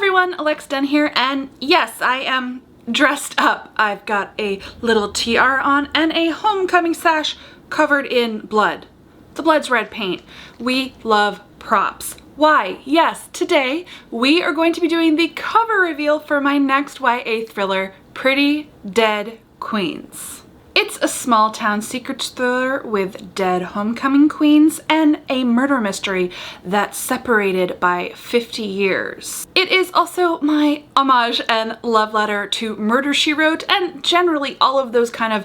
everyone, Alex Donne here, and yes, I am dressed up. I've got a little tiara on and a homecoming sash covered in blood. The blood's red paint. We love props. Why? Yes, today we are going to be doing the cover reveal for my next YA thriller, Pretty Dead Queens. It's a small town secret thriller with dead homecoming queens and a murder mystery that's separated by 50 years. It is also my homage and love letter to Murder, She Wrote and generally all of those kind of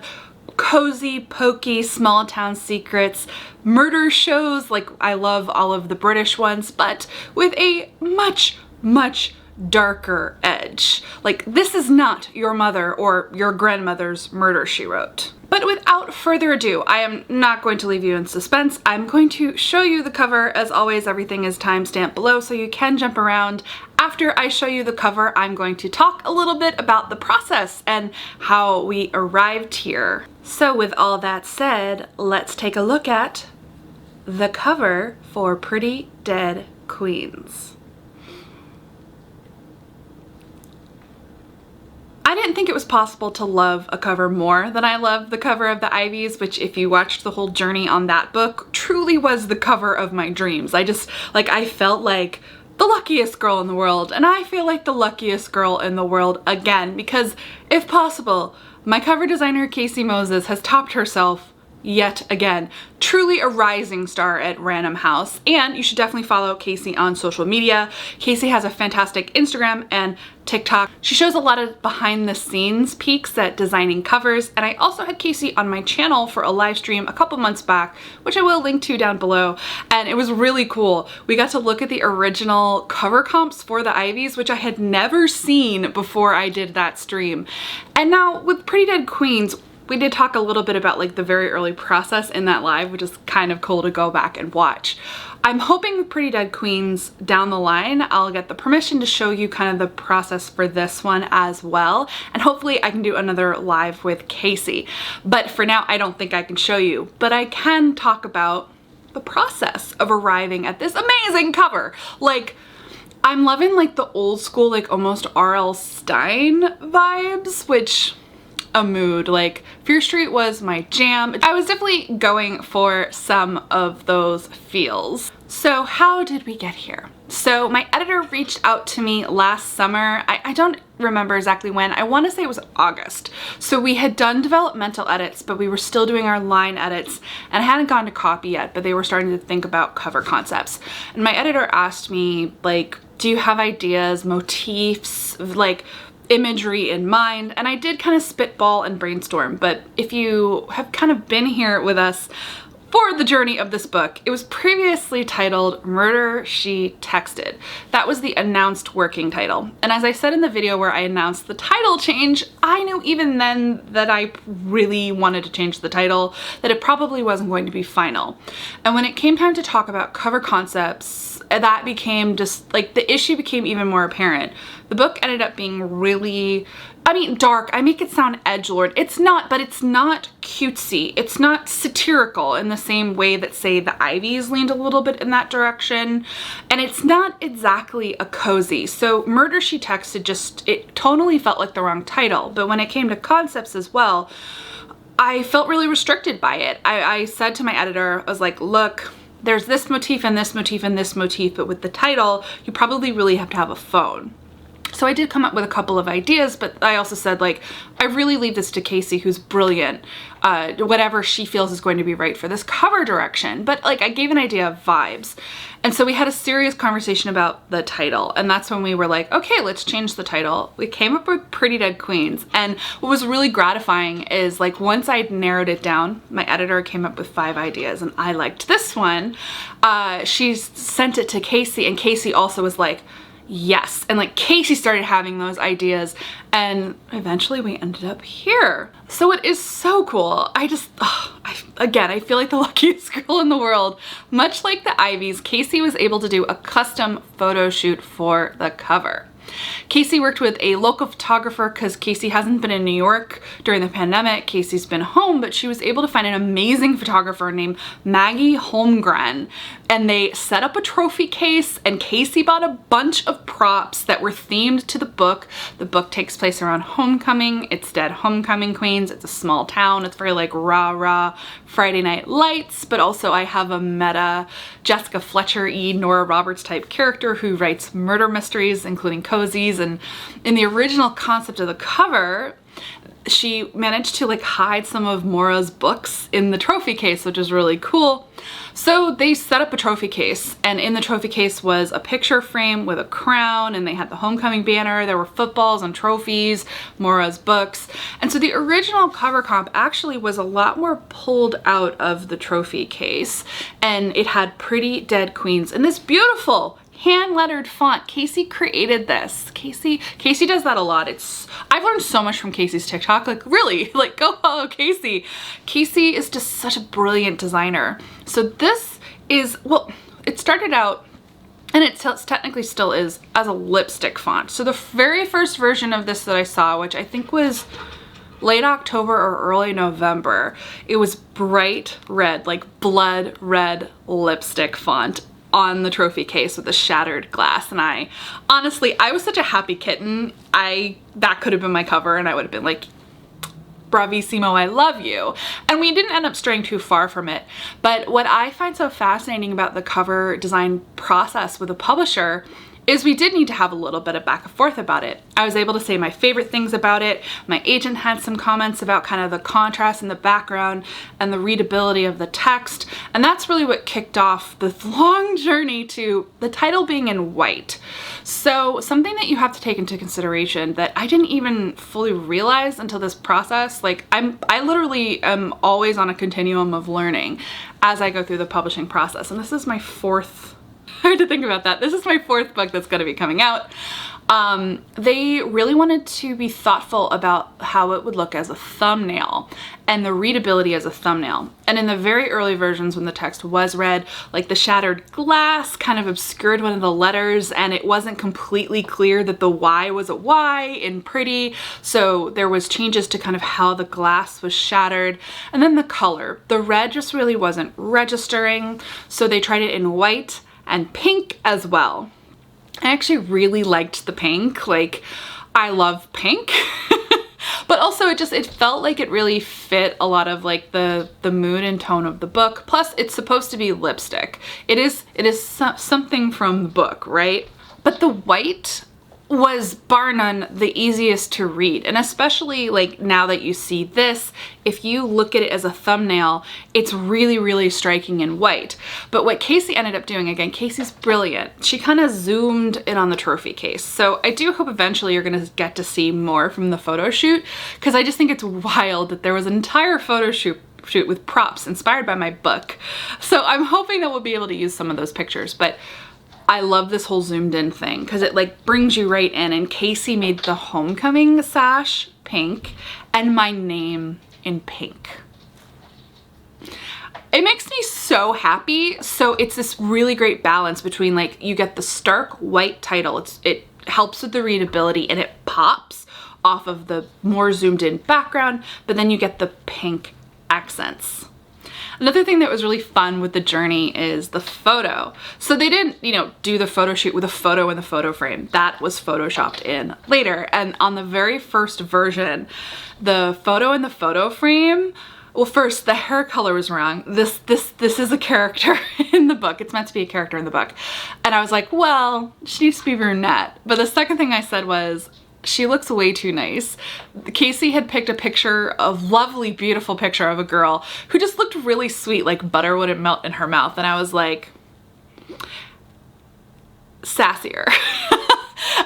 cozy, pokey, small town secrets, murder shows. Like, I love all of the British ones, but with a much darker edge. Like, this is not your mother or your grandmother's Murder, She Wrote. But without further ado, I am not going to leave you in suspense. I'm going to show you the cover. As always, everything is timestamped below, so you can jump around. After I show you the cover, I'm going to talk a little bit about the process and how we arrived here. So with all that said, let's take a look at the cover for Pretty Dead Queens. I didn't think it was possible to love a cover more than I loved the cover of the Ivies, which, if you watched the whole journey on that book, truly was the cover of my dreams. I felt like the luckiest girl in the world, and I feel like the luckiest girl in the world again, because if possible, my cover designer Casey Moses has topped herself yet again. Truly a rising star at Random House, and you should definitely follow Casey on social media. Casey has a fantastic Instagram and TikTok. She shows a lot of behind the scenes peeks at designing covers, and I also had Casey on my channel for a live stream a couple months back, which I will link to down below, and it was really cool. We got to look at the original cover comps for the Ivies, which I had never seen before I did that stream. And now with Pretty Dead Queens, we did talk a little bit about like the very early process in that live, which is kind of cool to go back and watch. I'm hoping with Pretty Dead Queens down the line, I'll get the permission to show you kind of the process for this one as well. And hopefully I can do another live with Casey. But for now, I don't think I can show you, but I can talk about the process of arriving at this amazing cover. Like, I'm loving like the old school, like almost R.L. Stine vibes, which a mood. Like, Fear Street was my jam. I was definitely going for some of those feels. So how did we get here? So my editor reached out to me last summer. I don't remember exactly when. I want to say it was August. So we had done developmental edits, but we were still doing our line edits, and I hadn't gone to copy yet, but they were starting to think about cover concepts. And my editor asked me, like, do you have ideas, motifs, like imagery in mind? And I did kind of spitball and brainstorm, but if you have kind of been here with us for the journey of this book, it was previously titled Murder, She Texted. That was the announced working title. And as I said in the video where I announced the title change, I knew even then that I really wanted to change the title, that it probably wasn't going to be final. And when it came time to talk about cover concepts, that became just like, the issue became even more apparent. The book ended up being really, I mean, dark. I make it sound edgelord. It's not, but it's not cutesy. It's not satirical in the same way that, say, the Ivies leaned a little bit in that direction. And it's not exactly a cozy. So Murder, She Texted it tonally felt like the wrong title. But when it came to concepts as well, I felt really restricted by it. I said to my editor, I was like, look, there's this motif and this motif and this motif, but with the title, you probably really have to have a phone. So I did come up with a couple of ideas, but I also said, like, I really leave this to Casey, who's brilliant. Whatever she feels is going to be right for this cover direction. But like, I gave an idea of vibes. And so we had a serious conversation about the title. And that's when we were like, okay, let's change the title. We came up with Pretty Dead Queens. And what was really gratifying is, like, once I'd narrowed it down, my editor came up with 5 ideas and I liked this one. She sent it to Casey, and Casey also was like, yes. And like, Casey started having those ideas, and eventually we ended up here. So it is so cool. Again, I feel like the luckiest girl in the world. Much like the Ivies, Casey was able to do a custom photo shoot for the cover. Casey worked with a local photographer because Casey hasn't been in New York during the pandemic. Casey's been home, but she was able to find an amazing photographer named Maggie Holmgren, and they set up a trophy case, and Casey bought a bunch of props that were themed to the book. The book takes place around homecoming. It's Dead Homecoming Queens. It's a small town. It's very like rah-rah Friday Night Lights, but also I have a meta Jessica Fletcher-y Nora Roberts type character who writes murder mysteries, including cozies, and in the original concept of the cover, she managed to like hide some of Mora's books in the trophy case, which is really cool. So they set up a trophy case, and in the trophy case was a picture frame with a crown, and they had the homecoming banner. There were footballs and trophies, Mora's books. And so the original cover comp actually was a lot more pulled out of the trophy case, and it had pretty dead queens in this beautiful hand-lettered font. Casey created this. Casey does that a lot. I've learned so much from Casey's TikTok. Like really, like go follow Casey. Casey is just such a brilliant designer. So this is, well, it started out, and it technically still is, as a lipstick font. So the very first version of this that I saw, which I think was late October or early November, it was bright red, like blood red lipstick font on the trophy case with a shattered glass. And I was such a happy kitten. That could have been my cover, and I would have been like, bravissimo, I love you. And we didn't end up straying too far from it. But what I find so fascinating about the cover design process with a publisher is we did need to have a little bit of back and forth about it. I was able to say my favorite things about it. My agent had some comments about kind of the contrast in the background and the readability of the text. And that's really what kicked off the long journey to the title being in white. So something that you have to take into consideration that I didn't even fully realize until this process, like I literally am always on a continuum of learning as I go through the publishing process. And this is my fourth, hard to think about that. This is my fourth book that's going to be coming out. They really wanted to be thoughtful about how it would look as a thumbnail and the readability as a thumbnail. And in the very early versions when the text was read, like the shattered glass kind of obscured one of the letters, and it wasn't completely clear that the Y was a Y in pretty. So there was changes to kind of how the glass was shattered. And then the color, the red just really wasn't registering. So they tried it in white and pink as well. I actually really liked the pink. Like, I love pink. But also it felt like it really fit a lot of like the mood and tone of the book. Plus it's supposed to be lipstick. It is something from the book, right? But the white was bar none the easiest to read, and especially like now that you see this, if you look at it as a thumbnail, it's really striking in white. But what Casey ended up doing, again, Casey's brilliant, she kind of zoomed in on the trophy case. So I do hope eventually you're gonna get to see more from the photo shoot, because I just think it's wild that there was an entire photo shoot with props inspired by my book. So I'm hoping that we'll be able to use some of those pictures. But I love this whole zoomed in thing because it like brings you right in, and Casey made the homecoming sash pink and my name in pink. It makes me so happy. So it's this really great balance between like, you get the stark white title, it helps with the readability and it pops off of the more zoomed in background, but then you get the pink accents. Another thing that was really fun with the journey is the photo. So they didn't, do the photo shoot with a photo in the photo frame. That was photoshopped in later. And on the very first version, the photo in the photo frame, well, first the hair color was wrong. This is a character in the book. It's meant to be a character in the book. And I was like, well, she needs to be brunette. But the second thing I said was, she looks way too nice. Casey had picked a picture, a lovely, beautiful picture of a girl who just looked really sweet, like butter wouldn't melt in her mouth. And I was like, sassier.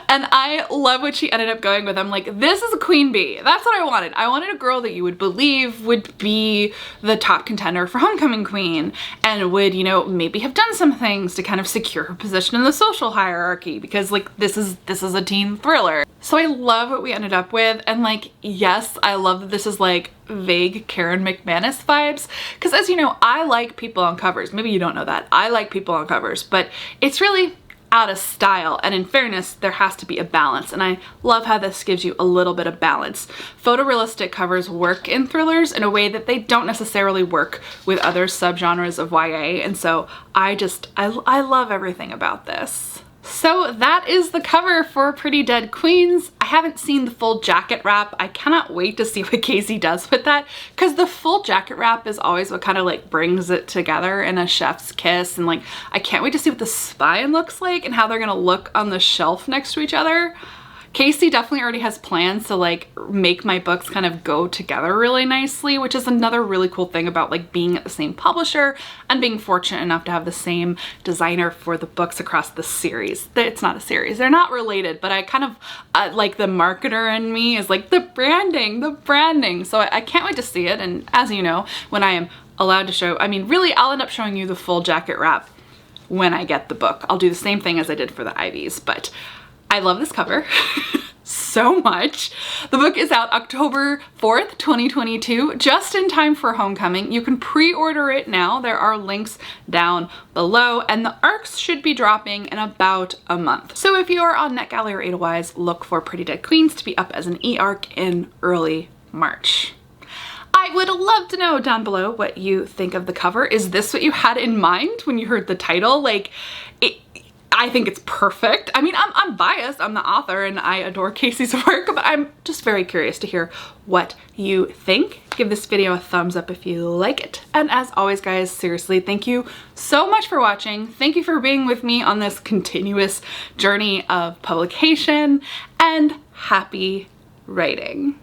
And I love what she ended up going with. I'm like, this is a queen bee. That's what I wanted. I wanted a girl that you would believe would be the top contender for homecoming queen and would, maybe have done some things to kind of secure her position in the social hierarchy, because like this is a teen thriller. So I love what we ended up with, and like, yes, I love that this is like vague Karen McManus vibes, because as you know, I like people on covers. Maybe you don't know that. I like people on covers, but it's really out of style, and in fairness, there has to be a balance, and I love how this gives you a little bit of balance. Photorealistic covers work in thrillers in a way that they don't necessarily work with other subgenres of YA, and so I love everything about this. So that is the cover for Pretty Dead Queens. I haven't seen the full jacket wrap. I cannot wait to see what Casey does with that, because the full jacket wrap is always what kind of like brings it together in a chef's kiss, and like I can't wait to see what the spine looks like and how they're gonna look on the shelf next to each other. Casey definitely already has plans to like make my books kind of go together really nicely, which is another really cool thing about like being at the same publisher and being fortunate enough to have the same designer for the books across the series. It's not a series, they're not related, but I kind of like the marketer in me is like the branding. So I can't wait to see it. And as you know, when I am allowed to show, I mean, really, I'll end up showing you the full jacket wrap when I get the book. I'll do the same thing as I did for the Ivies, but I love this cover so much. The book is out October 4th, 2022, just in time for homecoming. You can pre-order it now. There are links down below, and the ARCs should be dropping in about a month. So if you are on NetGalley or Edelweiss, look for Pretty Dead Queens to be up as an e-ARC in early March. I would love to know down below what you think of the cover. Is this what you had in mind when you heard the title? Like, I think it's perfect. I mean, I'm biased, I'm the author and I adore Casey's work, but I'm just very curious to hear what you think. Give this video a thumbs up if you like it. And as always, guys, seriously, thank you so much for watching. Thank you for being with me on this continuous journey of publication, and happy writing.